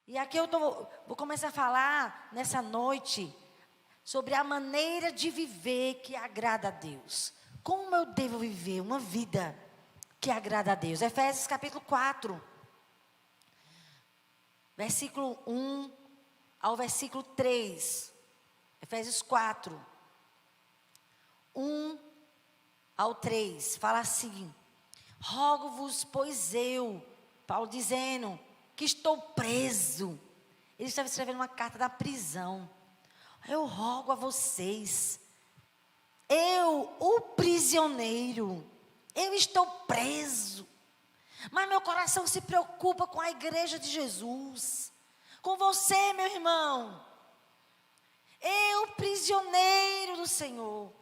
E aqui vou começar a falar nessa noite sobre a maneira de viver que agrada a Deus. Como eu devo viver uma vida que agrada a Deus? Efésios capítulo 4, versículo 1 ao versículo 3. Efésios 4, 1 ao 3. Fala assim: rogo-vos, pois eu, Paulo dizendo, que estou preso. Ele estava escrevendo uma carta da prisão. Eu rogo a vocês, eu, o prisioneiro, eu estou preso, mas meu coração se preocupa com a igreja de Jesus, com você, meu irmão. Eu, prisioneiro do Senhor,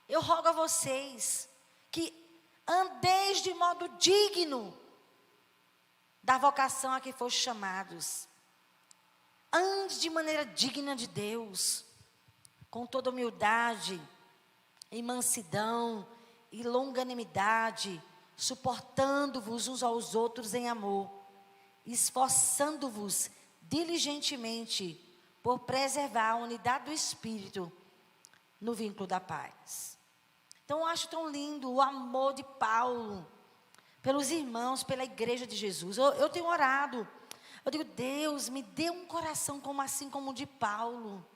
eu rogo a vocês que andeis de modo digno da vocação a que foram chamados. Ande de maneira digna de Deus, com toda humildade, e mansidão, e longanimidade, suportando-vos uns aos outros em amor, esforçando-vos diligentemente por preservar a unidade do Espírito no vínculo da paz. Então eu acho tão lindo o amor de Paulo pelos irmãos, pela igreja de Jesus. Eu tenho orado. Eu digo, Deus, me dê um coração assim como o de Paulo.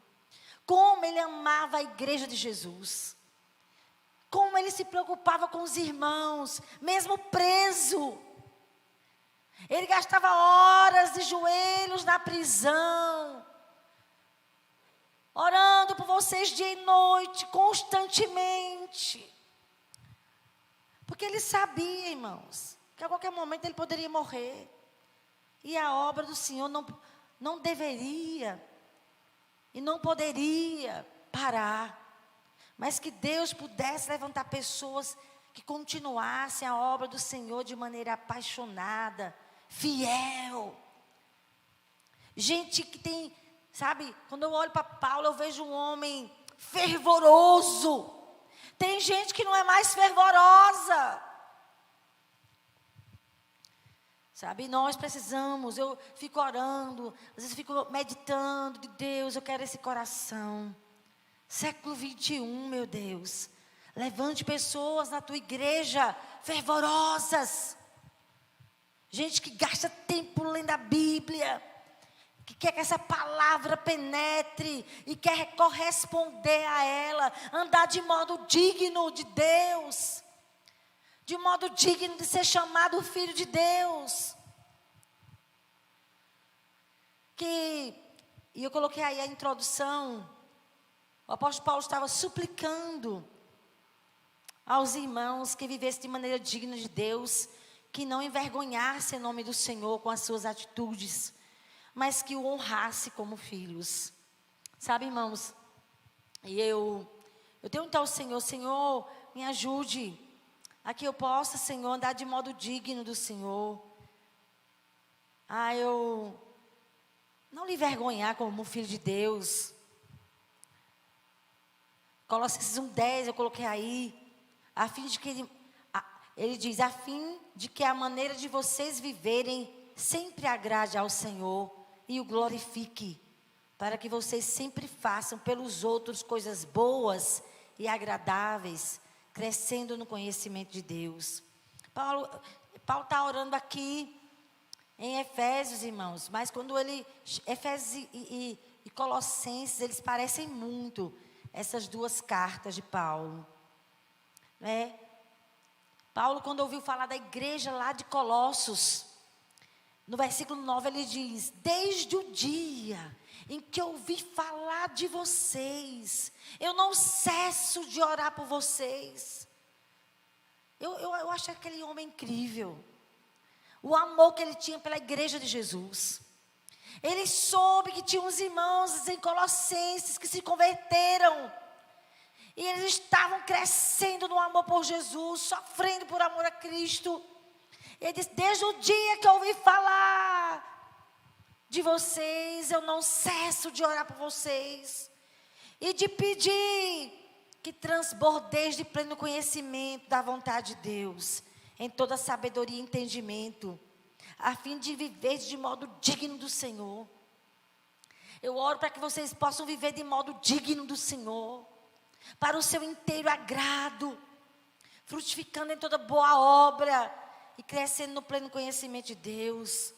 Como ele amava a igreja de Jesus. Como ele se preocupava com os irmãos, mesmo preso. Ele gastava horas de joelhos na prisão, orando por vocês dia e noite, constantemente. Porque ele sabia, irmãos, que a qualquer momento ele poderia morrer. E a obra do Senhor não deveria e não poderia parar. Mas que Deus pudesse levantar pessoas que continuassem a obra do Senhor de maneira apaixonada, fiel. Gente que tem, sabe, quando eu olho para Paulo, eu vejo um homem fervoroso. Tem gente que não é mais fervorosa. Sabe, nós precisamos, eu fico orando, às vezes fico meditando, de Deus, eu quero esse coração. Século 21, meu Deus. Levante pessoas na tua igreja fervorosas. Gente que gasta tempo lendo a Bíblia, que quer que essa palavra penetre e quer corresponder a ela, andar de modo digno de Deus, de modo digno de ser chamado filho de Deus. E eu coloquei aí a introdução. O apóstolo Paulo estava suplicando aos irmãos que vivessem de maneira digna de Deus, que não envergonhasse o nome do Senhor com as suas atitudes, mas que o honrasse como filhos. Sabe, irmãos, e eu tenho então ao Senhor, Senhor, me ajude a que eu possa, Senhor, andar de modo digno do Senhor. Eu não lhe envergonhar como filho de Deus. Colossenses 1:10 eu coloquei aí, a fim de que ele diz, a fim de que a maneira de vocês viverem sempre agrade ao Senhor e o glorifique, para que vocês sempre façam pelos outros coisas boas e agradáveis, crescendo no conhecimento de Deus. Paulo está orando aqui em Efésios, irmãos, mas quando Efésios e Colossenses, eles parecem muito, essas duas cartas de Paulo, né? Paulo, quando ouviu falar da igreja lá de Colossos, no versículo 9 ele diz, desde o dia em que eu ouvi falar de vocês, eu não cesso de orar por vocês. Eu acho aquele homem incrível, o amor que ele tinha pela igreja de Jesus. Ele soube que tinha uns irmãos em Colossenses que se converteram. E eles estavam crescendo no amor por Jesus, sofrendo por amor a Cristo. Ele disse, desde o dia que eu ouvi falar de vocês, eu não cesso de orar por vocês. E de pedir que transbordeis de pleno conhecimento da vontade de Deus, em toda sabedoria e entendimento, a fim de viver de modo digno do Senhor. Eu oro para que vocês possam viver de modo digno do Senhor, para o seu inteiro agrado, frutificando em toda boa obra e crescendo no pleno conhecimento de Deus.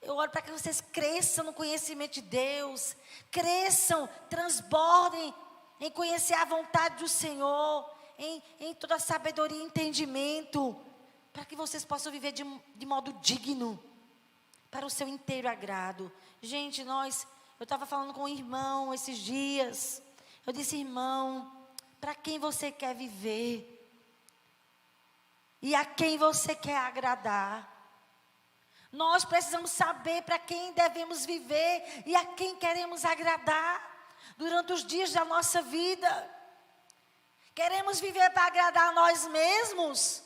Eu oro para que vocês cresçam no conhecimento de Deus, cresçam, transbordem em conhecer a vontade do Senhor, em toda a sabedoria e entendimento, para que vocês possam viver de modo digno, para o seu inteiro agrado. Gente, eu estava falando com um irmão esses dias, eu disse: irmão, para quem você quer viver? E a quem você quer agradar? Nós precisamos saber para quem devemos viver e a quem queremos agradar durante os dias da nossa vida. Queremos viver para agradar a nós mesmos?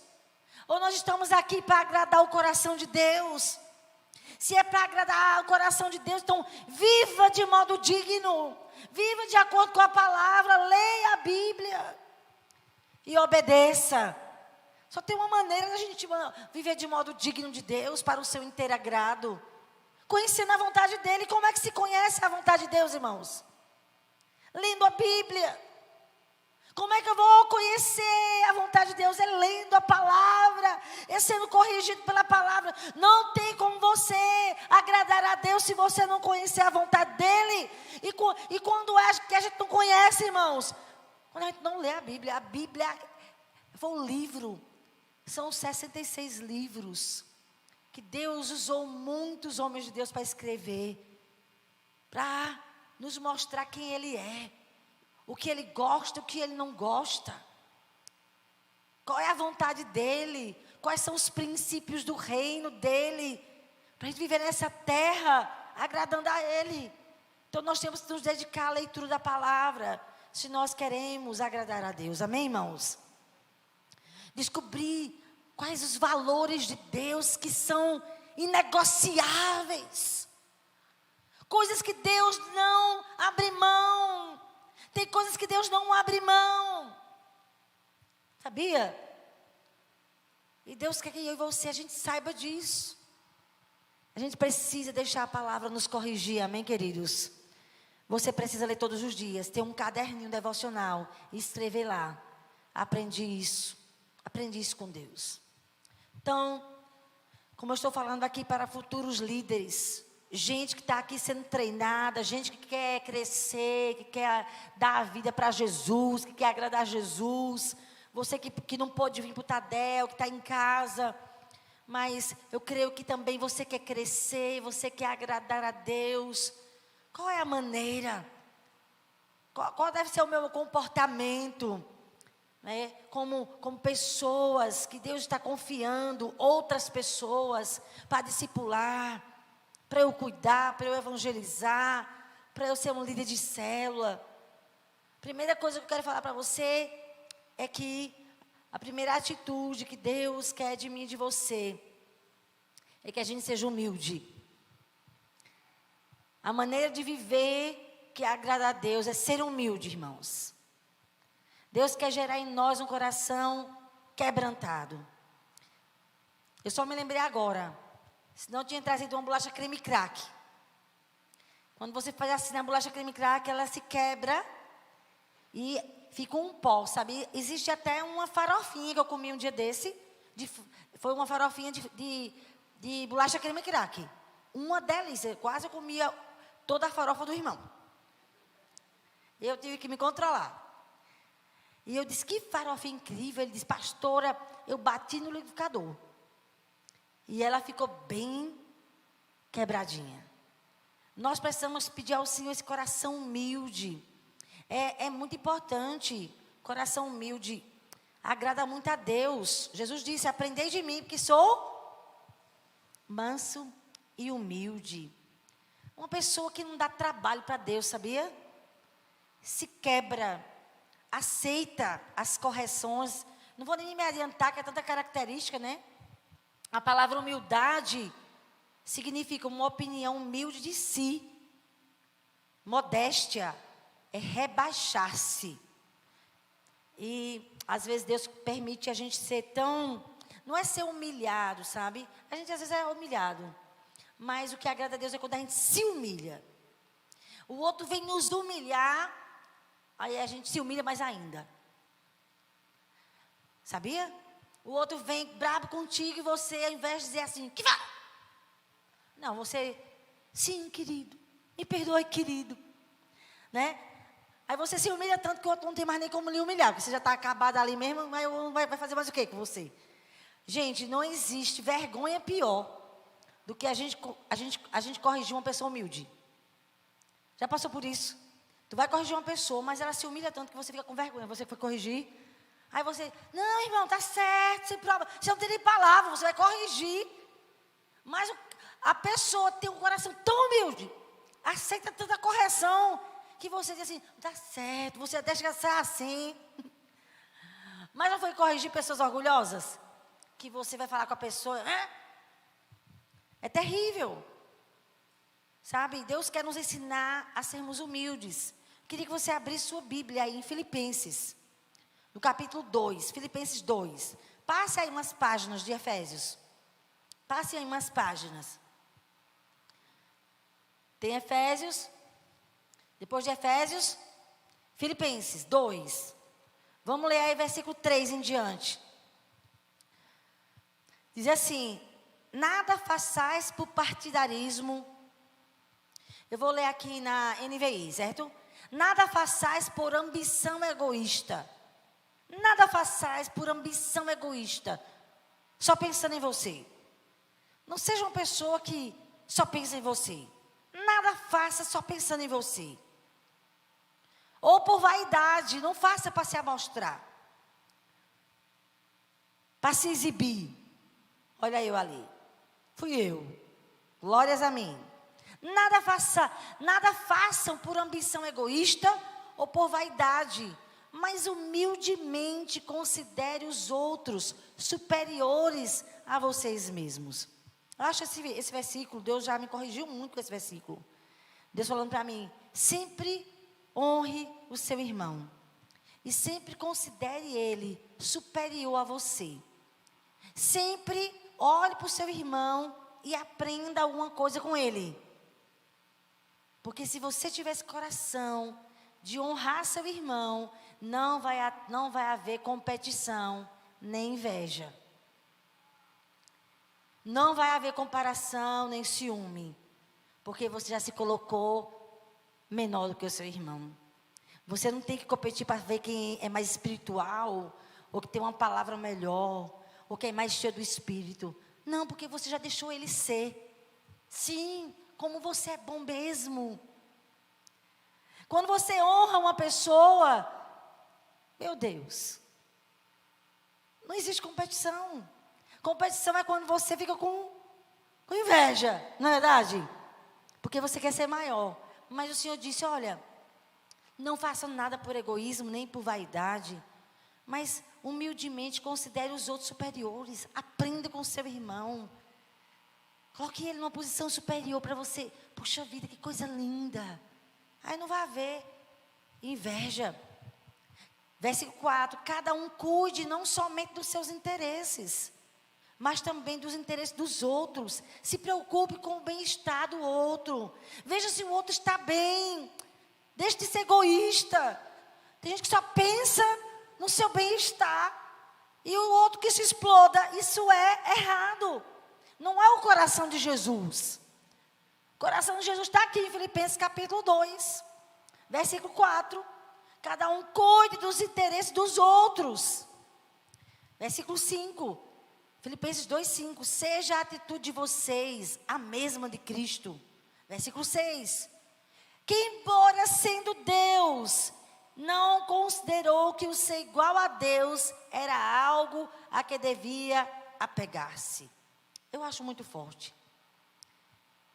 Ou nós estamos aqui para agradar o coração de Deus? Se é para agradar o coração de Deus, então viva de modo digno. Viva de acordo com a palavra, leia a Bíblia e obedeça. Só tem uma maneira da gente viver de modo digno de Deus, para o seu inteiro agrado. Conhecendo a vontade dEle. Como é que se conhece a vontade de Deus, irmãos? Lendo a Bíblia. Como é que eu vou conhecer a vontade de Deus? É lendo a palavra, é sendo corrigido pela palavra. Não tem como você agradar a Deus se você não conhecer a vontade dEle. E quando é que a gente não conhece, irmãos? Quando a gente não lê a Bíblia. A Bíblia foi um livro. São 66 livros que Deus usou muitos homens de Deus para escrever, para nos mostrar quem Ele é, o que Ele gosta, o que Ele não gosta, qual é a vontade dEle, quais são os princípios do reino dEle, para a gente viver nessa terra agradando a Ele. Então nós temos que nos dedicar à leitura da palavra, se nós queremos agradar a Deus. Amém, irmãos? Descobrir quais os valores de Deus que são inegociáveis. Coisas que Deus não abre mão. Tem coisas que Deus não abre mão. Sabia? E Deus quer que eu e você, a gente saiba disso. A gente precisa deixar a palavra nos corrigir, amém, queridos? Você precisa ler todos os dias, ter um caderninho devocional e escrever lá. Aprendi isso com Deus. Então, como eu estou falando aqui para futuros líderes, gente que está aqui sendo treinada, gente que quer crescer, que quer dar a vida para Jesus, que quer agradar a Jesus, você que não pôde vir para o Tadel, que está em casa, mas eu creio que também você quer crescer, você quer agradar a Deus. Qual é a maneira? Qual deve ser o meu comportamento? Como pessoas que Deus está confiando, outras pessoas para discipular, para eu cuidar, para eu evangelizar, para eu ser um líder de célula. Primeira coisa que eu quero falar para você é que a primeira atitude que Deus quer de mim e de você é que a gente seja humilde. A maneira de viver que agrada a Deus é ser humilde, irmãos. Deus quer gerar em nós um coração quebrantado. Eu só me lembrei agora. Senão eu tinha trazido uma bolacha creme crack. Quando você faz assim na bolacha creme crack, ela se quebra e fica um pó, sabe? Existe até uma farofinha que eu comi um dia desse. Foi uma farofinha de bolacha creme crack. Uma delícia. Quase eu comia toda a farofa do irmão. Eu tive que me controlar. E eu disse: que farofa incrível. Ele disse: pastora, eu bati no liquidificador. E ela ficou bem quebradinha. Nós precisamos pedir ao Senhor esse coração humilde. É muito importante. Coração humilde agrada muito a Deus. Jesus disse: aprendei de mim, porque sou manso e humilde. Uma pessoa que não dá trabalho para Deus, sabia? Se quebra, aceita as correções. Não vou nem me adiantar, que é tanta característica, né? A palavra humildade significa uma opinião humilde de si. Modéstia é rebaixar-se. E às vezes Deus permite a gente ser tão não é ser humilhado, sabe? A gente às vezes é humilhado. Mas o que agrada a Deus é quando a gente se humilha. O outro vem nos humilhar, aí a gente se humilha mais ainda. Sabia? O outro vem brabo contigo e você, ao invés de dizer assim, que vai? Não, você, sim, querido, me perdoe, querido. Né? Aí você se humilha tanto que o outro não tem mais nem como lhe humilhar, porque você já está acabado ali mesmo, mas vai fazer mais o quê com você? Gente, não existe vergonha pior do que a gente corrigir uma pessoa humilde. Já passou por isso? Tu vai corrigir uma pessoa, mas ela se humilha tanto que você fica com vergonha. Você foi corrigir, aí você, não, irmão, tá certo, sem prova. Você não tem nem palavra, você vai corrigir. Mas a pessoa tem um coração tão humilde, aceita tanta correção, que você diz assim, tá certo, você deixa ser assim. Mas não foi corrigir pessoas orgulhosas? Que você vai falar com a pessoa, é terrível. Sabe, Deus quer nos ensinar a sermos humildes. Queria que você abrisse sua Bíblia aí em Filipenses, no capítulo 2, Filipenses 2. Passe aí umas páginas de Efésios. Passe aí umas páginas. Tem Efésios, depois de Efésios, Filipenses 2. Vamos ler aí versículo 3 em diante. Diz assim, nada façais por partidarismo. Eu vou ler aqui na NVI, certo? Nada façais por ambição egoísta. Nada façais por ambição egoísta. Só pensando em você. Não seja uma pessoa que só pensa em você. Nada faça só pensando em você. Ou por vaidade, não faça para se amostrar. Para se exibir. Olha eu ali. Fui eu. Glórias a mim. Nada façam por ambição egoísta ou por vaidade, mas humildemente considere os outros superiores a vocês mesmos. Eu acho esse versículo, Deus já me corrigiu muito com esse versículo. Deus falando para mim, sempre honre o seu irmão. E sempre considere ele superior a você. Sempre olhe para o seu irmão e aprenda alguma coisa com ele. Porque se você tiver esse coração de honrar seu irmão, não vai haver competição, nem inveja. Não vai haver comparação, nem ciúme. Porque você já se colocou menor do que o seu irmão. Você não tem que competir para ver quem é mais espiritual, ou que tem uma palavra melhor, ou quem é mais cheio do Espírito. Não, porque você já deixou ele ser. Sim, como você é bom mesmo. Quando você honra uma pessoa, meu Deus, não existe competição. Competição é quando você fica com inveja, não é verdade? Porque você quer ser maior. Mas o Senhor disse, olha, não faça nada por egoísmo, nem por vaidade, mas humildemente considere os outros superiores. Aprenda com o seu irmão. Coloque ele numa posição superior para você. Puxa vida, que coisa linda. Aí não vai haver inveja. Versículo 4. Cada um cuide não somente dos seus interesses, mas também dos interesses dos outros. Se preocupe com o bem-estar do outro. Veja se o outro está bem. Deixe de ser egoísta. Tem gente que só pensa no seu bem-estar. E o outro que se exploda. Isso é errado. Não é o coração de Jesus. O coração de Jesus está aqui em Filipenses capítulo 2. Versículo 4. Cada um cuide dos interesses dos outros. Versículo 5. Filipenses 2:5. Seja a atitude de vocês a mesma de Cristo. Versículo 6. Que embora sendo Deus, não considerou que o ser igual a Deus era algo a que devia apegar-se. Eu acho muito forte.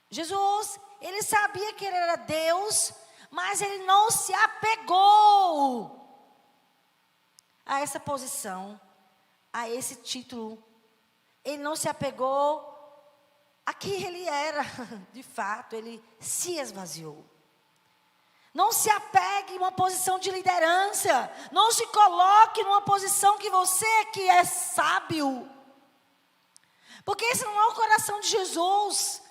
Jesus, ele sabia que ele era Deus, mas ele não se apegou a essa posição, a esse título. Ele não se apegou a quem ele era. De fato, ele se esvaziou. Não se apegue em uma posição de liderança. Não se coloque numa posição que você que é sábio. Porque esse não é o coração de Jesus.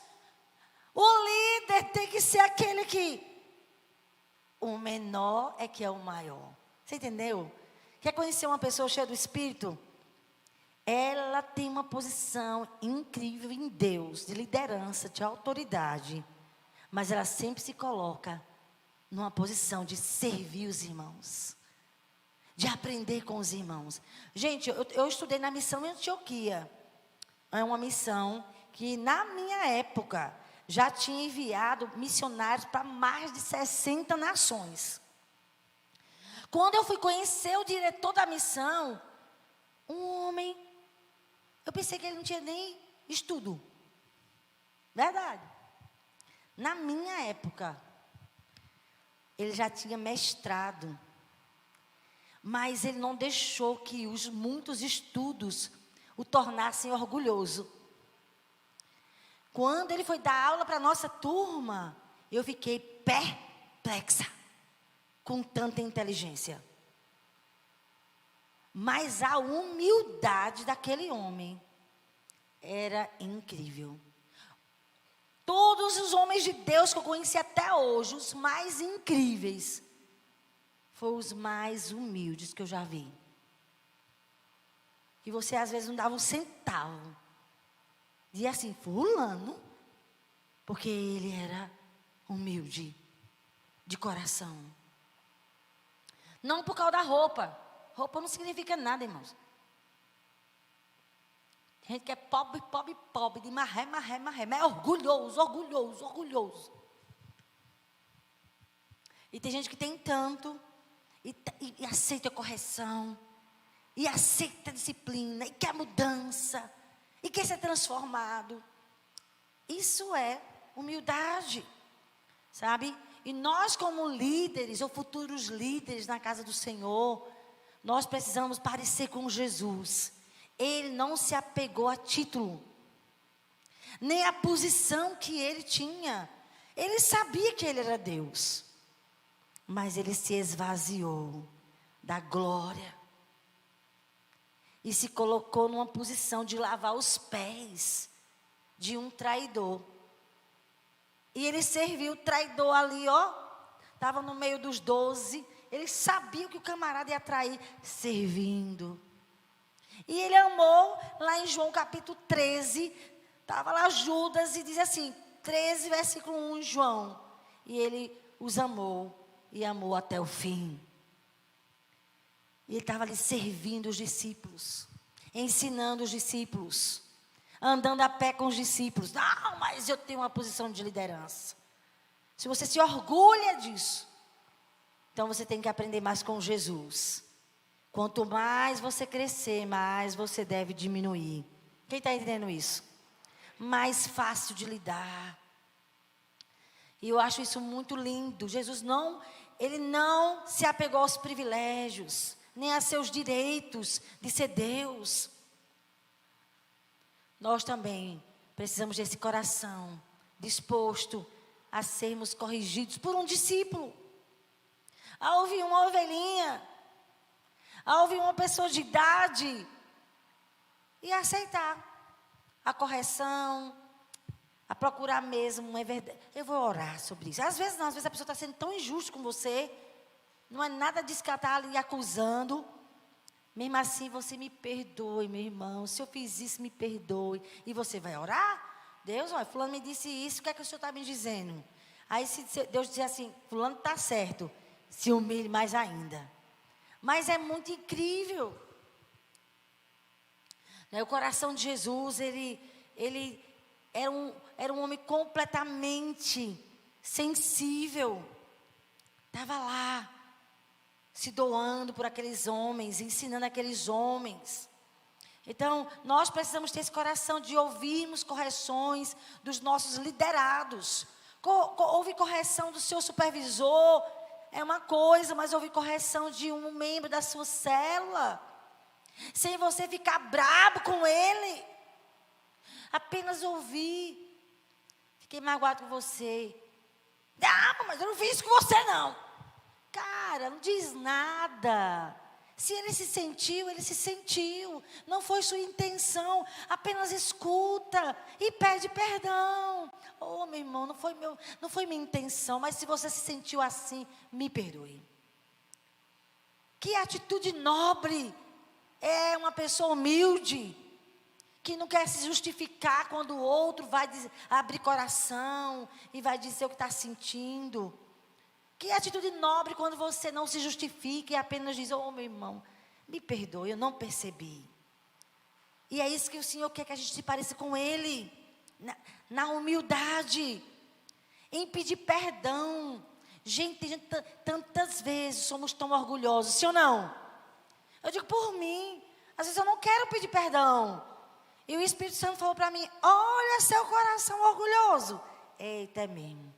O líder tem que ser aquele que o menor é que é o maior. Você entendeu? Quer conhecer uma pessoa cheia do Espírito? Ela tem uma posição incrível em Deus, de liderança, de autoridade. Mas ela sempre se coloca numa posição de servir os irmãos. De aprender com os irmãos. Gente, eu estudei na missão em Antioquia. É uma missão que na minha época já tinha enviado missionários para mais de 60 nações. Quando eu fui conhecer o diretor da missão, um homem, eu pensei que ele não tinha nem estudo. Verdade. Na minha época, ele já tinha mestrado. Mas ele não deixou que os muitos estudos o tornassem orgulhoso. Quando ele foi dar aula para a nossa turma, eu fiquei perplexa com tanta inteligência. Mas a humildade daquele homem era incrível. Todos os homens de Deus que eu conheci até hoje, os mais incríveis, foram os mais humildes que eu já vi. Que você às vezes não dava um centavo. Dizia assim, fulano, porque ele era humilde, de coração. Não por causa da roupa. Roupa não significa nada, irmãos. Tem gente que é pobre, pobre, pobre, de marré, marré, marré. Mas é orgulhoso, orgulhoso, orgulhoso. E tem gente que tem tanto, e aceita a correção, e aceita a disciplina, e quer mudança, e quer ser transformado. Isso é humildade, sabe? E nós como líderes, ou futuros líderes na casa do Senhor, nós precisamos parecer com Jesus. Ele não se apegou a título, nem a posição que ele tinha. Ele sabia que ele era Deus, mas ele se esvaziou da glória e se colocou numa posição de lavar os pés de um traidor. E ele serviu o traidor ali, ó. Estava no meio dos 12. Ele sabia que o camarada ia trair, servindo. E ele amou, lá em João capítulo 13, estava lá Judas e diz assim, 13 versículo 1 em João. E ele os amou, e amou até o fim. E ele estava ali servindo os discípulos, ensinando os discípulos, andando a pé com os discípulos. Não, mas eu tenho uma posição de liderança. Se você se orgulha disso, então você tem que aprender mais com Jesus. Quanto mais você crescer, mais você deve diminuir. Quem está entendendo isso? Mais fácil de lidar. E eu acho isso muito lindo. Jesus ele não se apegou aos privilégios, nem a seus direitos de ser Deus. Nós também precisamos desse coração disposto a sermos corrigidos por um discípulo. A ouvir uma ovelhinha, a ouvir uma pessoa de idade e aceitar a correção, a procurar mesmo uma verdade. Eu vou orar sobre isso. Às vezes não, às vezes a pessoa está sendo tão injusta com você, não é nada disso que ela está ali acusando. Mesmo assim, você me perdoe, meu irmão. Se eu fiz isso, me perdoe. E você vai orar? Deus, olha, fulano me disse isso, o que é que o senhor está me dizendo? Aí se Deus dizer assim, fulano está certo, se humilhe mais ainda. Mas é muito incrível. O coração de Jesus, ele era um homem completamente sensível. Estava lá, se doando por aqueles homens, ensinando aqueles homens. Então, nós precisamos ter esse coração de ouvirmos correções dos nossos liderados. Ouvir correção do seu supervisor é uma coisa, mas ouvir correção de um membro da sua célula, sem você ficar brabo com ele. Apenas ouvir. Fiquei magoado com você. Mas eu não fiz isso com você não. Cara, não diz nada. Se ele se sentiu, ele se sentiu. Não foi sua intenção. Apenas escuta e pede perdão. Oh, meu irmão, não foi minha intenção. Mas se você se sentiu assim, me perdoe. Que atitude nobre é uma pessoa humilde, que não quer se justificar quando o outro vai abrir coração e vai dizer o que está sentindo. Que atitude nobre quando você não se justifica e apenas diz, oh, meu irmão, me perdoe, eu não percebi. E é isso que o Senhor quer que a gente se pareça com Ele, na humildade, em pedir perdão. Gente, tantas vezes somos tão orgulhosos, sim ou não? Eu digo por mim, às vezes eu não quero pedir perdão. E o Espírito Santo falou para mim, olha seu coração orgulhoso. Eita, é mesmo.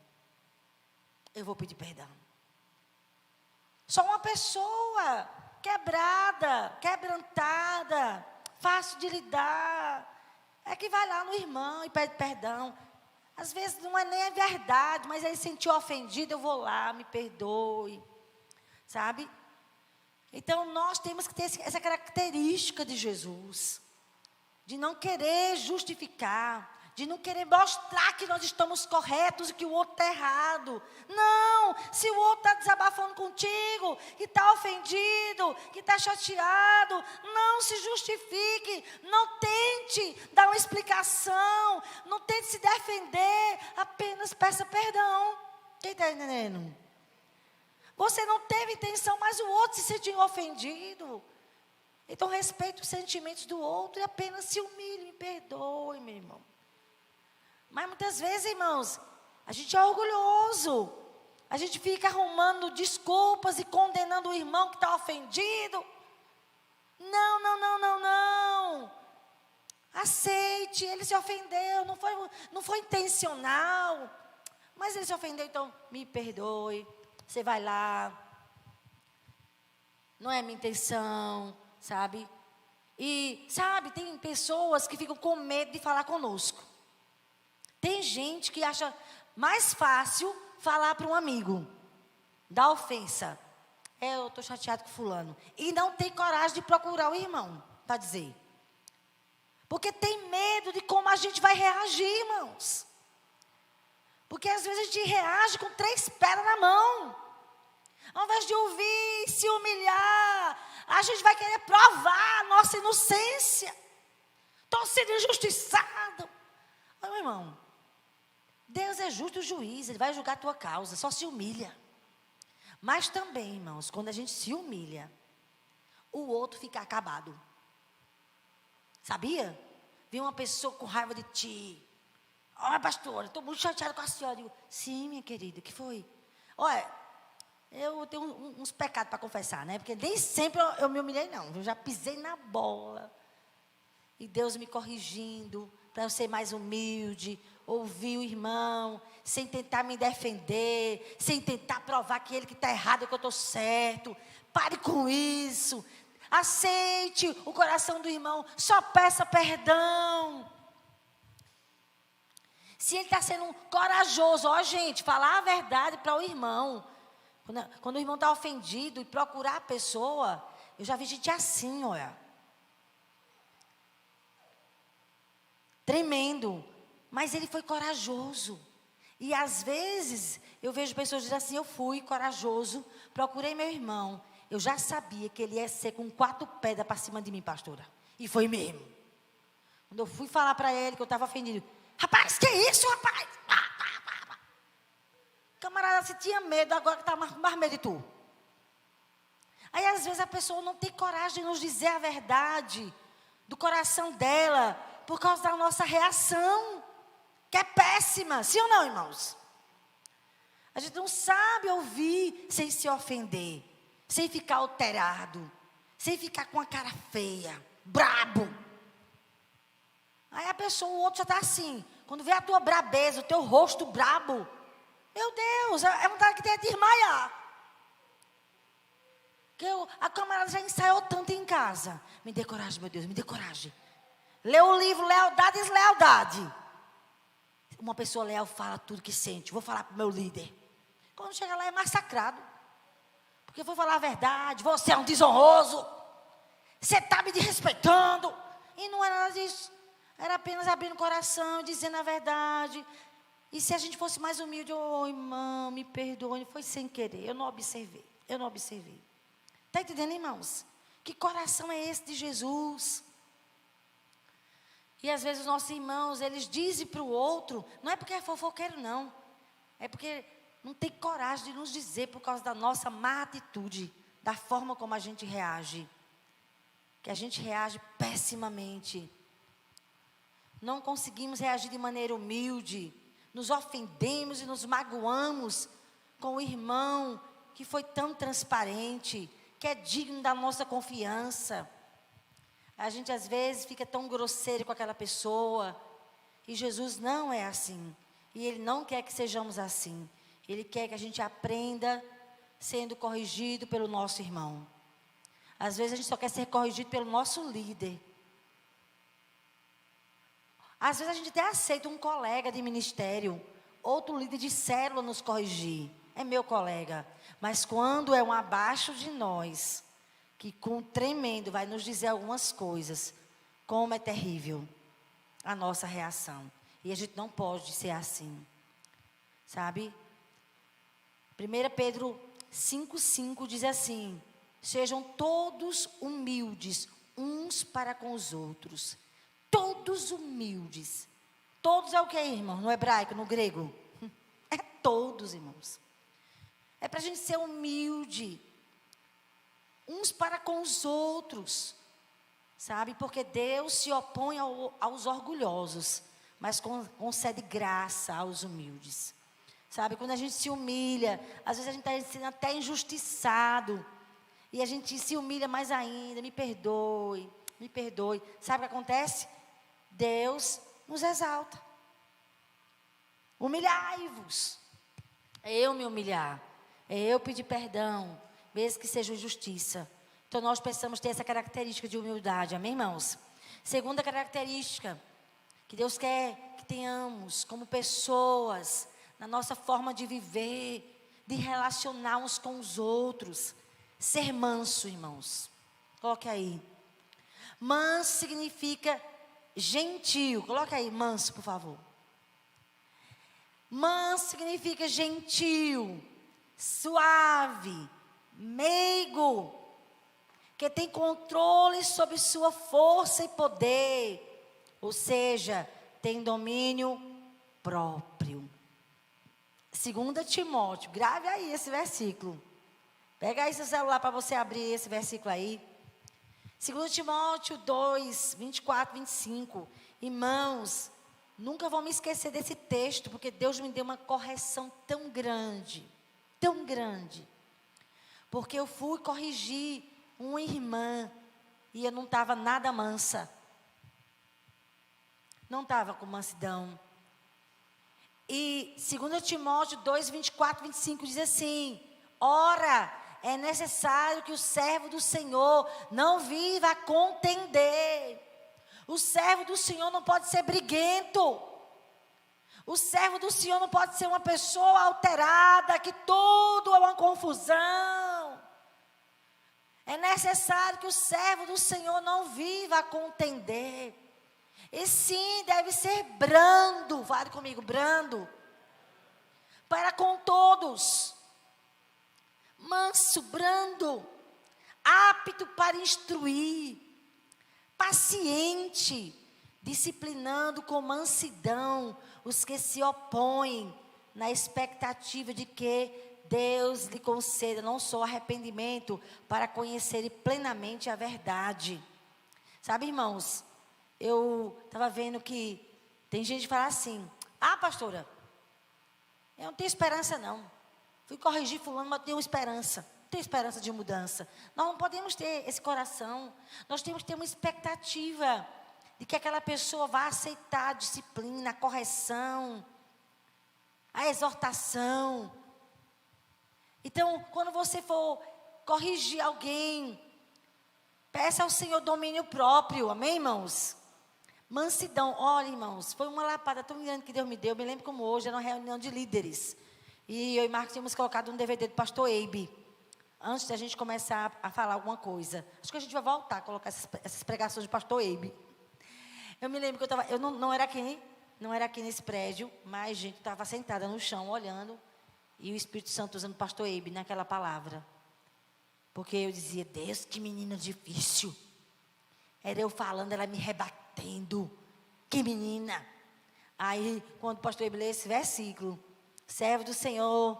Eu vou pedir perdão. Só uma pessoa quebrada, quebrantada, fácil de lidar, é que vai lá no irmão e pede perdão. Às vezes não é nem a verdade, mas ele se sentiu ofendido, eu vou lá, me perdoe. Sabe? Então nós temos que ter essa característica de Jesus, de não querer justificar, de não querer mostrar que nós estamos corretos e que o outro está errado. Não, se o outro está desabafando contigo, que está ofendido, que está chateado, não se justifique, não tente dar uma explicação, não tente se defender, apenas peça perdão. Quem está entendendo? Você não teve intenção, mas o outro se sentiu ofendido. Então respeite os sentimentos do outro e apenas se humilhe, me perdoe, meu irmão. Mas muitas vezes, irmãos, a gente é orgulhoso. A gente fica arrumando desculpas e condenando o irmão que está ofendido. Não. Aceite, ele se ofendeu, não foi intencional. Mas ele se ofendeu, então me perdoe. Você vai lá. Não é minha intenção, sabe? E, sabe, tem pessoas que ficam com medo de falar conosco. Tem gente que acha mais fácil falar para um amigo, da ofensa. Eu estou chateado com fulano. E não tem coragem de procurar o irmão, para dizer. Porque tem medo de como a gente vai reagir, irmãos. Porque às vezes a gente reage com 3 pedras na mão. Ao invés de ouvir, se humilhar, a gente vai querer provar a nossa inocência. Estou sendo injustiçado. Meu irmão, Deus é justo juiz, Ele vai julgar a tua causa, só se humilha. Mas também, irmãos, quando a gente se humilha, o outro fica acabado. Sabia? Vem uma pessoa com raiva de ti. Olha, pastora, estou muito chateada com a senhora. Eu digo, sim, minha querida, o que foi? Olha, eu tenho uns pecados para confessar, né? Porque nem sempre eu me humilhei, não. Eu já pisei na bola. E Deus me corrigindo, para eu ser mais humilde, ouvir o irmão, sem tentar me defender, sem tentar provar que ele que está errado, que eu estou certo. Pare com isso. Aceite o coração do irmão, só peça perdão. Se ele está sendo corajoso, ó gente, falar a verdade para o irmão. Quando o irmão está ofendido e procurar a pessoa, eu já vi gente assim, olha. Tremendo. Mas ele foi corajoso. E às vezes, eu vejo pessoas dizendo assim, eu fui corajoso, procurei meu irmão. Eu já sabia que ele ia ser com 4 pedras para cima de mim, pastora. E foi mesmo. Quando eu fui falar para ele que eu estava ofendido. Rapaz, que isso, rapaz? Camarada, se tinha medo, agora que está mais medo de tu. Aí às vezes a pessoa não tem coragem de nos dizer a verdade do coração dela, por causa da nossa reação, que é péssima, sim ou não, irmãos? A gente não sabe ouvir sem se ofender, sem ficar alterado, sem ficar com a cara feia, brabo. Aí a pessoa, o outro já está assim, quando vê a tua brabeza, o teu rosto brabo, meu Deus, é vontade que tem de desmaiar. Que a camarada já ensaiou tanto em casa. Me dê coragem, meu Deus, me dê coragem. Lê o livro Lealdade e Deslealdade. Uma pessoa leal fala tudo que sente. Vou falar para o meu líder. Quando chega lá é massacrado. porque eu vou falar a verdade, você é um desonroso, você está me desrespeitando. E não era nada disso, era apenas abrindo o coração, dizendo a verdade. E se a gente fosse mais humilde, irmão, me perdoe, foi sem querer, eu não observei. Está entendendo, irmãos? Que coração é esse de Jesus? E às vezes os nossos irmãos, eles dizem para o outro, não é porque é fofoqueiro não, é porque não tem coragem de nos dizer por causa da nossa má atitude, da forma como a gente reage. Que a gente reage pessimamente. Não conseguimos reagir de maneira humilde. Nos ofendemos e nos magoamos com o irmão que foi tão transparente, que é digno da nossa confiança. A gente às vezes fica tão grosseiro com aquela pessoa. E Jesus não é assim. E Ele não quer que sejamos assim. Ele quer que a gente aprenda sendo corrigido pelo nosso irmão. Às vezes a gente só quer ser corrigido pelo nosso líder. Às vezes a gente até aceita um colega de ministério, outro líder de célula nos corrigir. É meu colega. Mas quando é um abaixo de nós, que com tremendo vai nos dizer algumas coisas, como é terrível a nossa reação. E a gente não pode ser assim. Sabe? 1 Pedro 5,5 diz assim: sejam todos humildes uns para com os outros. Todos humildes. Todos é o que, irmão? No hebraico, no grego? É todos, irmãos. É para a gente ser humilde. Uns para com os outros. Sabe? Porque Deus se opõe aos orgulhosos, mas concede graça aos humildes. Sabe? Quando a gente se humilha, às vezes a gente está sendo até injustiçado. E a gente se humilha mais ainda. Me perdoe, me perdoe. Sabe o que acontece? Deus nos exalta. Humilhai-vos. É eu me humilhar. É eu pedir perdão, mesmo que seja injustiça. Então nós precisamos ter essa característica de humildade. Amém, irmãos? Segunda característica que Deus quer que tenhamos como pessoas, na nossa forma de viver, de relacionar uns com os outros. Ser manso, irmãos. Coloque aí. Manso significa gentil. Coloque aí, manso, por favor. Manso significa gentil, suave, meigo, que tem controle sobre sua força e poder. Ou seja, tem domínio próprio. 2 Timóteo, grave aí esse versículo. Pega aí seu celular para você abrir esse versículo aí. 2 Timóteo 2, 24, 25. Irmãos, nunca vou me esquecer desse texto, porque Deus me deu uma correção tão grande. Tão grande. Porque eu fui corrigir uma irmã e eu não estava nada mansa. Não estava com mansidão. E 2 Timóteo 2, 24, 25 diz assim: ora, é necessário que o servo do Senhor não viva a contender. O servo do Senhor não pode ser briguento. O servo do Senhor não pode ser uma pessoa alterada, que tudo é uma confusão. É necessário que o servo do Senhor não viva a contender. E sim, deve ser brando. Fale comigo, brando. Para com todos. Manso, brando, apto para instruir, paciente, disciplinando com mansidão os que se opõem, na expectativa de que Deus lhe conceda não só arrependimento, para conhecerem plenamente a verdade. Sabe, irmãos, eu estava vendo que tem gente que fala assim: ah, pastora, eu não tenho esperança não. Fui corrigir fulano, mas tenho esperança. Tenho esperança de mudança. Nós não podemos ter esse coração. Nós temos que ter uma expectativa de que aquela pessoa vá aceitar a disciplina, a correção, a exortação. Então, quando você for corrigir alguém, peça ao Senhor domínio próprio. Amém, irmãos? Mansidão. Olha, irmãos, foi uma lapada tão grande que Deus me deu. Eu me lembro como hoje, era uma reunião de líderes. E eu e Marcos tínhamos colocado um DVD do pastor Eibe. antes da gente começar a falar alguma coisa. Acho que a gente vai voltar a colocar essas pregações de pastor Eibe. Eu me lembro que eu não era aqui nesse prédio, mas a gente estava sentada no chão, olhando, e o Espírito Santo usando o pastor Eibe naquela palavra. Porque eu dizia, Deus, que menina difícil. Era eu falando, ela me rebatendo. Que menina. Aí, quando o pastor Eibe lê esse versículo, servo do Senhor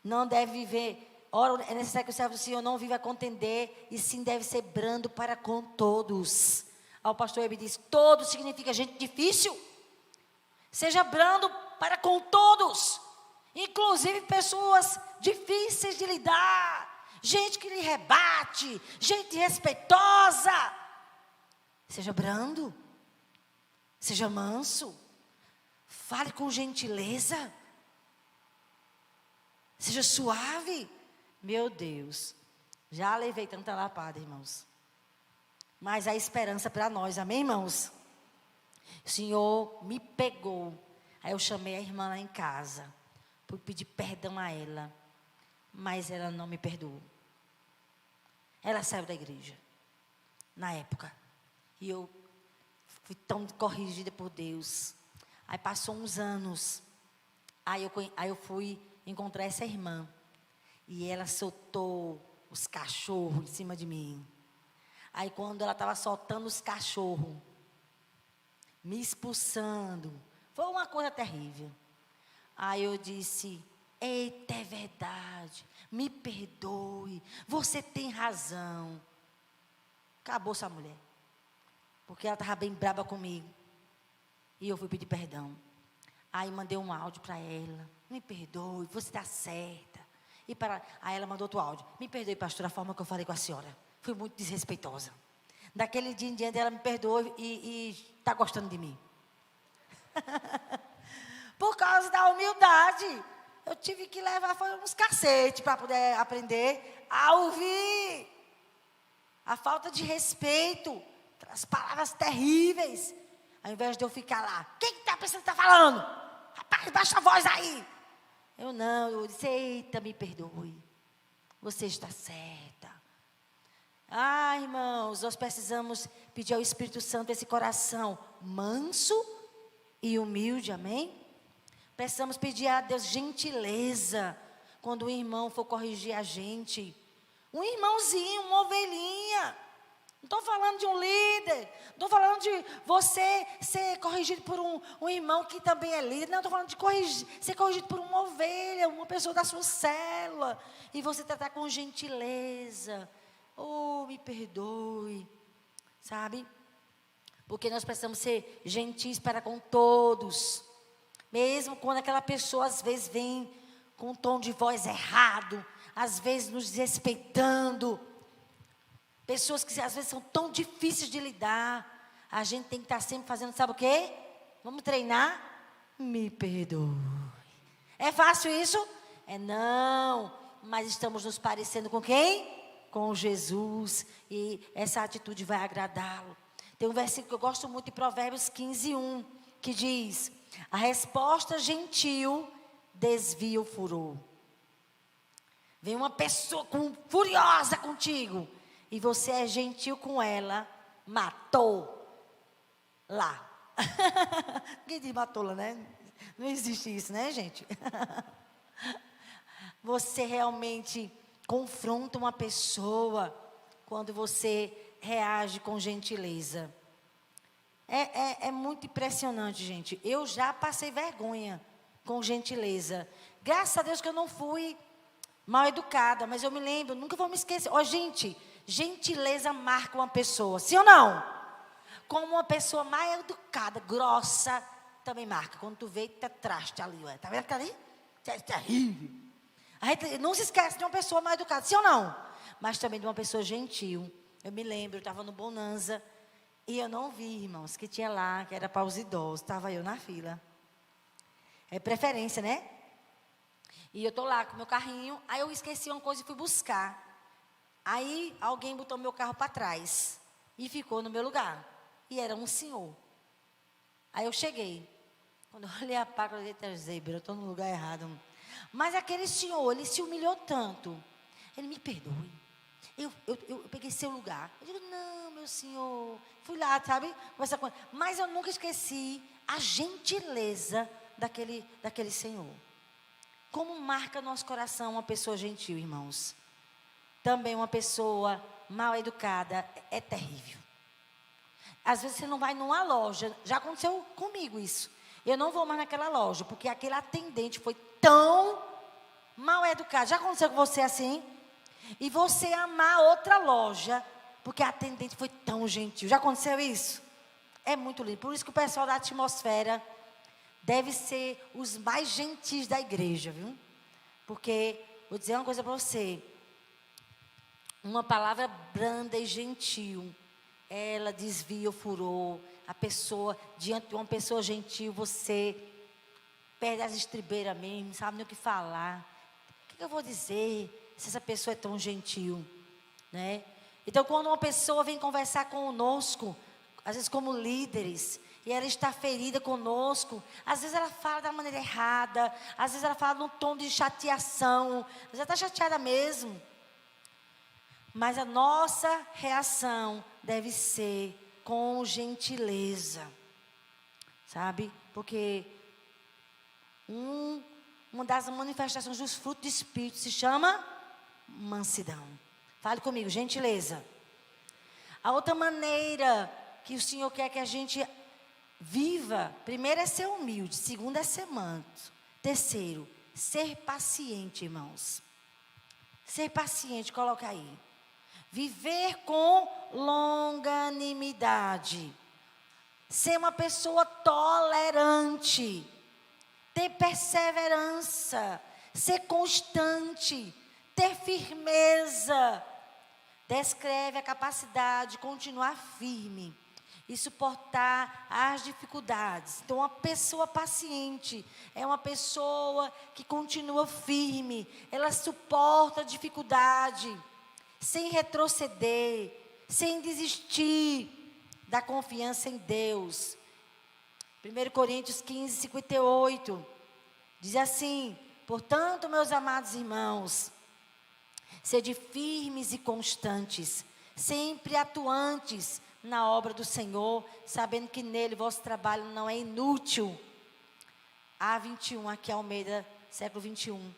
não deve viver, ora, é necessário que o servo do Senhor não viva a contender, e sim deve ser brando para com todos. Aí o pastor Eibe diz, todos significa gente difícil. Seja brando para com todos, inclusive pessoas difíceis de lidar, gente que lhe rebate, gente respeitosa. Seja brando, seja manso, fale com gentileza, seja suave. Meu Deus, já levei tanta lapada, irmãos, mas há esperança para nós, amém, irmãos? O Senhor me pegou, aí eu chamei a irmã lá em casa, fui pedir perdão a ela, mas ela não me perdoou. Ela saiu da igreja, na época, e eu fui tão corrigida por Deus. Aí passou uns anos, aí eu fui encontrar essa irmã, e ela soltou os cachorros em cima de mim. Aí quando ela estava soltando os cachorros, me expulsando, foi uma coisa terrível. Aí eu disse, eita, é verdade, me perdoe, você tem razão. Acabou essa mulher, porque ela estava bem braba comigo, e eu fui pedir perdão. Aí mandei um áudio para ela, me perdoe, você está certa. Aí ela mandou outro áudio, me perdoe, pastor, a forma que eu falei com a senhora, fui muito desrespeitosa. Daquele dia em diante ela me perdoou e está gostando de mim. Por causa da humildade, eu tive que levar uns cacetes para poder aprender a ouvir. A falta de respeito, as palavras terríveis. Ao invés de eu ficar lá, quem está pensando que está falando? Rapaz, baixa a voz aí. Eu disse, eita, me perdoe. Você está certa. Ah, irmãos, nós precisamos pedir ao Espírito Santo esse coração manso e humilde, amém? Precisamos pedir a Deus gentileza quando o irmão for corrigir a gente. Um irmãozinho, uma ovelhinha. Não estou falando de um líder, não estou falando de você ser corrigido por um irmão que também é líder. Não, estou falando de ser corrigido por uma ovelha, uma pessoa da sua célula. E você tratar com gentileza. Oh, me perdoe, sabe? Porque nós precisamos ser gentis para com todos. Mesmo quando aquela pessoa às vezes vem com um tom de voz errado, às vezes nos desrespeitando. Pessoas que às vezes são tão difíceis de lidar. A gente tem que estar sempre fazendo, sabe o quê? Vamos treinar? Me perdoe. É fácil isso? É não. Mas estamos nos parecendo com quem? Com Jesus, e essa atitude vai agradá-lo. Tem um versículo que eu gosto muito, em Provérbios 15:1, que diz, a resposta gentil desvia o furor. Vem uma pessoa furiosa contigo, e você é gentil com ela, matou lá. Quem diz matou lá, né? Não existe isso, né, gente? Você realmente confronta uma pessoa quando você reage com gentileza. É muito impressionante, gente. Eu já passei vergonha com gentileza. Graças a Deus que eu não fui mal educada, mas eu me lembro, nunca vou me esquecer. Gente, gentileza marca uma pessoa, sim ou não? Como uma pessoa mais educada, grossa, também marca. Quando tu vê, tá traste ali, ué. Tá vendo que tá ali? É terrível. A gente não se esquece de uma pessoa mais educada, sim ou não? Mas também de uma pessoa gentil. Eu me lembro, eu estava no Bonanza, e eu não vi, irmãos, que tinha lá, que era para os idosos. Estava eu na fila. É preferência, né? E eu estou lá com meu carrinho, aí eu esqueci uma coisa e fui buscar. Aí alguém botou meu carro para trás e ficou no meu lugar. E era um senhor. Aí eu cheguei. Quando eu olhei a placa, eu falei, eu estou no lugar errado. Mas aquele senhor, ele se humilhou tanto. Ele me perdoe. Eu peguei seu lugar. Eu digo, não, meu senhor. Fui lá, sabe? Conversar com ele. Mas eu nunca esqueci a gentileza daquele senhor. Como marca no nosso coração uma pessoa gentil, irmãos? Também uma pessoa mal educada é terrível. Às vezes você não vai numa loja. Já aconteceu comigo isso. Eu não vou mais naquela loja, porque aquele atendente foi tão mal educado. Já aconteceu com você assim? E você amar outra loja, porque a atendente foi tão gentil. Já aconteceu isso? É muito lindo. Por isso que o pessoal da atmosfera deve ser os mais gentis da igreja, viu? Porque, vou dizer uma coisa para você. Uma palavra branda e gentil, ela desvia o furor. A pessoa, diante de uma pessoa gentil, você perde as estribeiras mesmo, não sabe nem o que falar. O que eu vou dizer se essa pessoa é tão gentil, né? Então, quando uma pessoa vem conversar conosco, às vezes como líderes, e ela está ferida conosco, às vezes ela fala da maneira errada, às vezes ela fala num tom de chateação, às vezes ela está chateada mesmo. Mas a nossa reação deve ser com gentileza, sabe? Porque uma das manifestações dos frutos do Espírito se chama mansidão. Fale comigo, gentileza. A outra maneira que o Senhor quer que a gente viva, primeiro é ser humilde, segundo é ser manso, terceiro, ser paciente, irmãos. Ser paciente, coloca aí. Viver com longanimidade. Ser uma pessoa tolerante. Ter perseverança. Ser constante. Ter firmeza. Descreve a capacidade de continuar firme e suportar as dificuldades. Então, uma pessoa paciente é uma pessoa que continua firme. Ela suporta a dificuldade, sem retroceder, sem desistir da confiança em Deus. 1 Coríntios 15, 58, diz assim: portanto, meus amados irmãos, sede firmes e constantes, sempre atuantes na obra do Senhor, sabendo que nele vosso trabalho não é inútil. A21, aqui Almeida, século 21.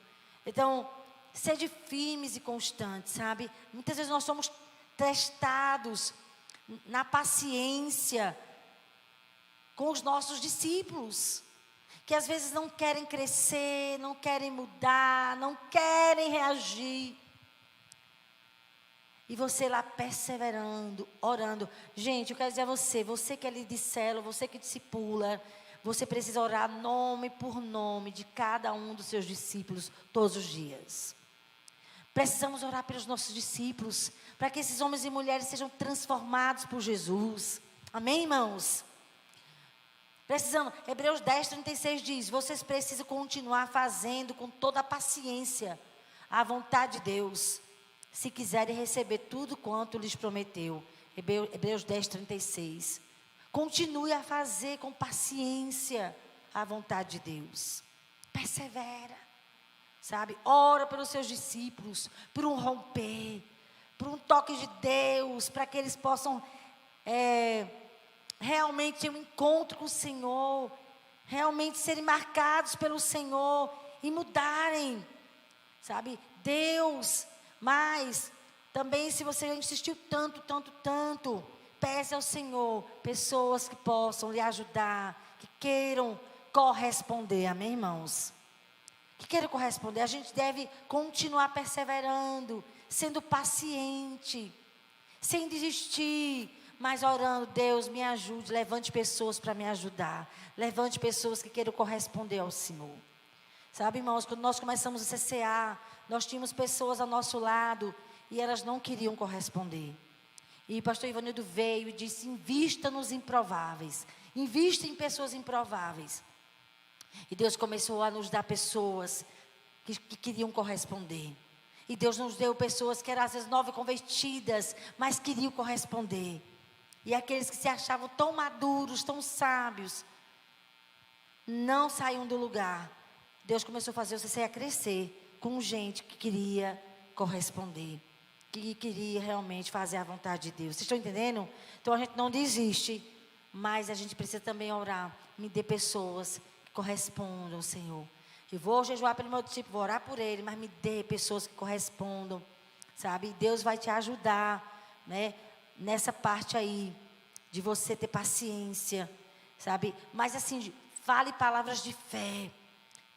Então, sede firmes e constantes, sabe? Muitas vezes nós somos testados na paciência com os nossos discípulos, que às vezes não querem crescer, não querem mudar, não querem reagir. E você lá perseverando, orando. Gente, eu quero dizer a você que é líder de célula, você que discipula, você precisa orar nome por nome de cada um dos seus discípulos todos os dias. Precisamos orar pelos nossos discípulos, para que esses homens e mulheres sejam transformados por Jesus. Amém, irmãos? Precisamos. Hebreus 10, 36 diz: vocês precisam continuar fazendo com toda a paciência a vontade de Deus, se quiserem receber tudo quanto lhes prometeu. Hebreus 10, 36. Continue a fazer com paciência a vontade de Deus. Persevera, sabe? Ora pelos seus discípulos, por um romper, por um toque de Deus, para que eles possam realmente ter um encontro com o Senhor, realmente serem marcados pelo Senhor e mudarem, sabe? Deus. Mas também, se você insistiu tanto, peça ao Senhor pessoas que possam lhe ajudar, que queiram corresponder, amém, irmãos? Que queiram corresponder. A gente deve continuar perseverando, sendo paciente, sem desistir, mas orando: Deus, me ajude, levante pessoas para me ajudar, levante pessoas que queiram corresponder ao Senhor. Sabe, irmãos, quando nós começamos o CCA, nós tínhamos pessoas ao nosso lado e elas não queriam corresponder. E o pastor Ivanildo veio e disse: invista nos improváveis, invista em pessoas improváveis. E Deus começou a nos dar pessoas que queriam corresponder. E Deus nos deu pessoas que eram às vezes novas convertidas, mas queriam corresponder. E aqueles que se achavam tão maduros, tão sábios, não saíam do lugar. Deus começou a fazer o CCA crescer com gente que queria corresponder, que queria realmente fazer a vontade de Deus. Vocês estão entendendo? Então a gente não desiste, mas a gente precisa também orar. Me dê pessoas que correspondam, Senhor. Eu vou jejuar pelo meu discípulo, vou orar por ele, mas me dê pessoas que correspondam, sabe? E Deus vai te ajudar, né? Nessa parte aí, de você ter paciência, sabe? Mas assim, fale palavras de fé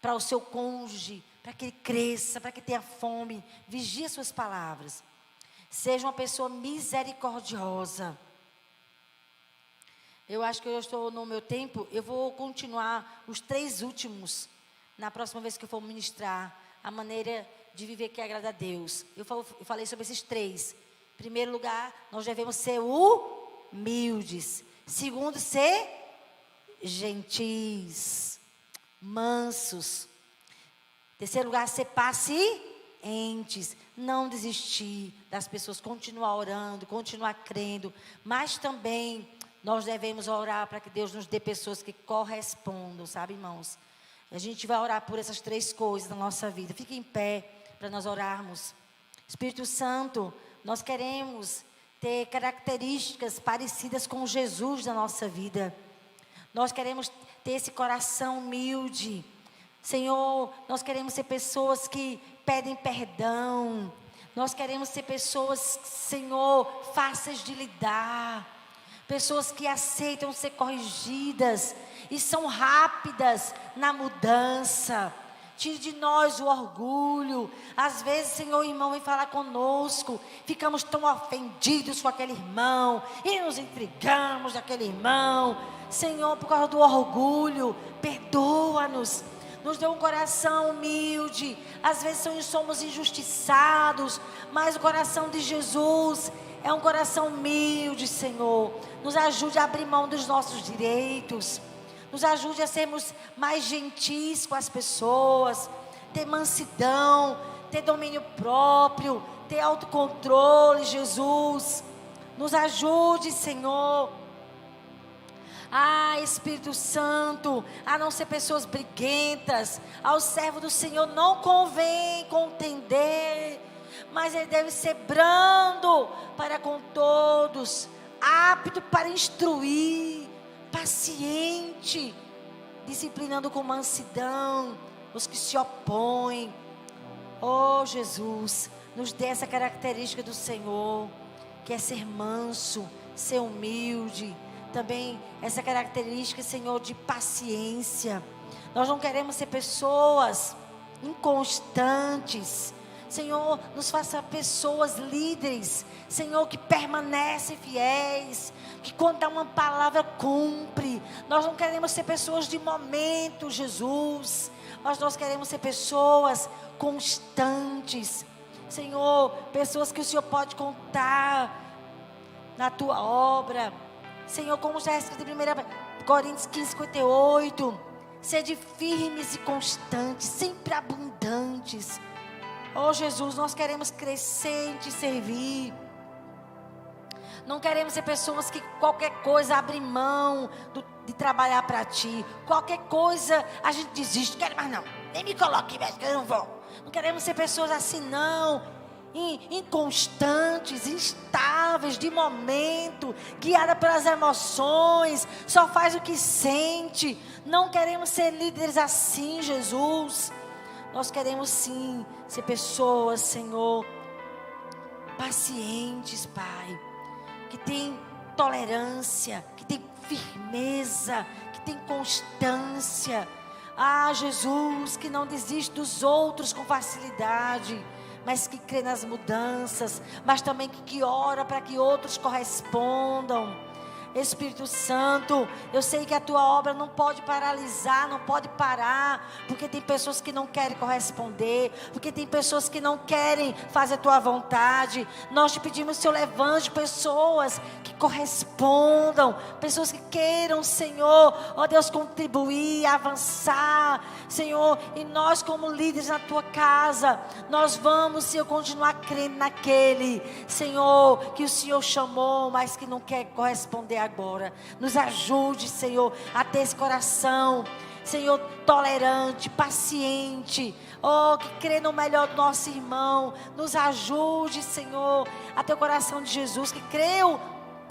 para o seu cônjuge, para que ele cresça, para que tenha fome. Vigie suas palavras. Seja uma pessoa misericordiosa. Eu acho que eu estou no meu tempo. Eu vou continuar os 3 últimos na próxima vez que eu for ministrar a maneira de viver que agrada a Deus. Eu falei sobre esses 3. Em primeiro lugar, nós devemos ser humildes. Segundo, ser gentis, mansos. Terceiro lugar, ser pacientes. Não desistir das pessoas, continuar orando, continuar crendo. Mas também nós devemos orar para que Deus nos dê pessoas que correspondam, sabe, irmãos? A gente vai orar por essas 3 coisas na nossa vida. Fique em pé para nós orarmos. Espírito Santo, nós queremos ter características parecidas com Jesus na nossa vida. Nós queremos ter esse coração humilde. Senhor, nós queremos ser pessoas que pedem perdão. Nós queremos ser pessoas, Senhor, fáceis de lidar. Pessoas que aceitam ser corrigidas e são rápidas na mudança. Tire de nós o orgulho. Às vezes, Senhor, o irmão vem falar conosco, ficamos tão ofendidos com aquele irmão e nos intrigamos daquele irmão. Senhor, por causa do orgulho, perdoa-nos. Nos dê um coração humilde. Às vezes somos injustiçados, mas o coração de Jesus é um coração humilde, Senhor. Nos ajude a abrir mão dos nossos direitos. Nos ajude a sermos mais gentis com as pessoas. Ter mansidão, ter domínio próprio, ter autocontrole, Jesus. Nos ajude, Senhor. Espírito Santo, a não ser pessoas briguentas. Ao servo do Senhor não convém contender, mas ele deve ser brando para com todos, apto para instruir, paciente, disciplinando com mansidão os que se opõem. Oh Jesus, nos dê essa característica do Senhor, que é ser manso, ser humilde. Também essa característica, Senhor, de paciência. Nós não queremos ser pessoas inconstantes. Senhor, nos faça pessoas líderes, Senhor, que permanecem fiéis, que quando dá uma palavra cumpre. Nós não queremos ser pessoas de momento, Jesus, mas nós queremos ser pessoas constantes. Senhor, pessoas que o Senhor pode contar na tua obra. Senhor, como já é escrito em 1 Coríntios 15:58, sede firmes e constantes, sempre abundantes. Oh Jesus, nós queremos crescer em te servir. Não queremos ser pessoas que qualquer coisa abrem mão de trabalhar para ti. Qualquer coisa a gente desiste. Quero mais não, nem me coloque mais que eu não vou. Não queremos ser pessoas assim não. Inconstantes, instáveis, de momento, guiada pelas emoções, só faz o que sente. Não queremos ser líderes assim, Jesus. Nós queremos sim ser pessoas, Senhor, pacientes, Pai, que tem tolerância, que tem firmeza, que tem constância. Jesus, que não desiste dos outros com facilidade, mas que crê nas mudanças, mas também que ora para que outros correspondam. Espírito Santo, eu sei que a tua obra não pode paralisar, não pode parar, porque tem pessoas que não querem corresponder, porque tem pessoas que não querem fazer a tua vontade. Nós te pedimos, Senhor, levante pessoas que correspondam, pessoas que queiram, Senhor, ó Deus, contribuir, avançar, Senhor, e nós como líderes na tua casa, nós vamos, Senhor, continuar crendo naquele, Senhor, que o Senhor chamou, mas que não quer corresponder agora. Nos ajude, Senhor, a ter esse coração, Senhor, tolerante, paciente, oh, que crê no melhor do nosso irmão. Nos ajude, Senhor, a ter o coração de Jesus, que creu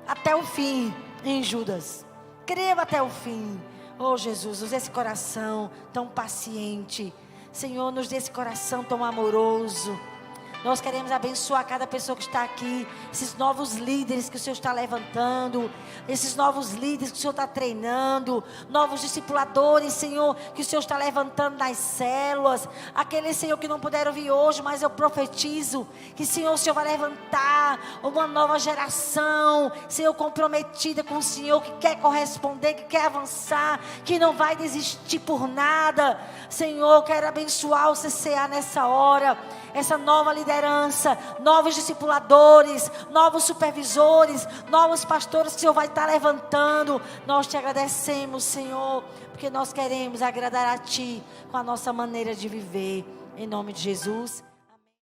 até o fim em Judas. Creu até o fim. Oh, Jesus, nos dê esse coração tão paciente. Senhor, nos dê esse coração tão amoroso. Nós queremos abençoar cada pessoa que está aqui, esses novos líderes que o Senhor está levantando, esses novos líderes que o Senhor está treinando, novos discipuladores, Senhor, que o Senhor está levantando nas células, aqueles, Senhor, que não puderam vir hoje, mas eu profetizo que, Senhor, o Senhor vai levantar uma nova geração, Senhor, comprometida com o Senhor, que quer corresponder, que quer avançar, que não vai desistir por nada. Senhor, eu quero abençoar o CCA nessa hora, essa nova liderança, novos discipuladores, novos supervisores, novos pastores que o Senhor vai estar levantando. Nós te agradecemos, Senhor, porque nós queremos agradar a Ti com a nossa maneira de viver. Em nome de Jesus.